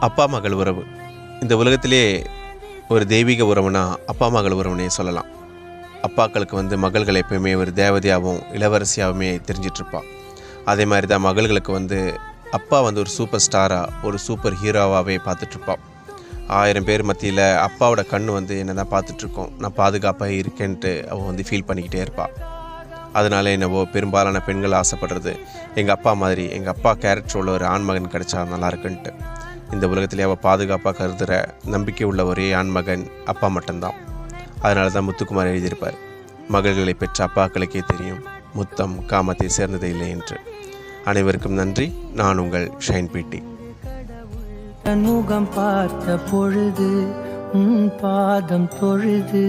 அப்பா மகள் உறவு இந்த உலகத்திலே ஒரு தெய்வீக உறவுனா அப்பா மகள் உறவுனே சொல்லலாம். அப்பாக்களுக்கு மகள்கள் எப்பயுமே ஒரு தேவதையாகவும் இளவரசியாகவுமே தெரிஞ்சிட்ருப்பா. அதே மாதிரி தான் மகள்களுக்கு அப்பா ஒரு சூப்பர் ஸ்டாராக ஒரு சூப்பர் ஹீரோவாகவே பார்த்துட்ருப்பா. 1000 பேர் மத்தியில் அப்பாவோட கண் என்ன தான் பார்த்துட்ருக்கோம், நான் பாதுகாப்பாக இருக்கேன்ட்டு அவள் ஃபீல் பண்ணிக்கிட்டே இருப்பாள். அதனால என்னவோ பெரும்பாலான பெண்கள் ஆசைப்படுறது எங்கள் அப்பா மாதிரி எங்கள் அப்பா கேரக்டர் உள்ள ஒரு ஆண்மகன் கிடைச்சா நல்லா இருக்குன்ட்டு. இந்த உலகத்திலே அவள் பாதுகாப்பாக கருதுகிற நம்பிக்கை உள்ள ஒரே ஆண்மகன் அப்பா மட்டும்தான். அதனால தான் முத்துக்குமார் எழுதியிருப்பார், மகள்களை பெற்ற அப்பாக்களுக்கே தெரியும் முத்தம் காமத்தை சேர்ந்தது இல்லை என்று. அனைவருக்கும் நன்றி. நான் உங்கள் ஷைன் பிடி. முகம் பார்த்த பொழுது பாதம் தொழுது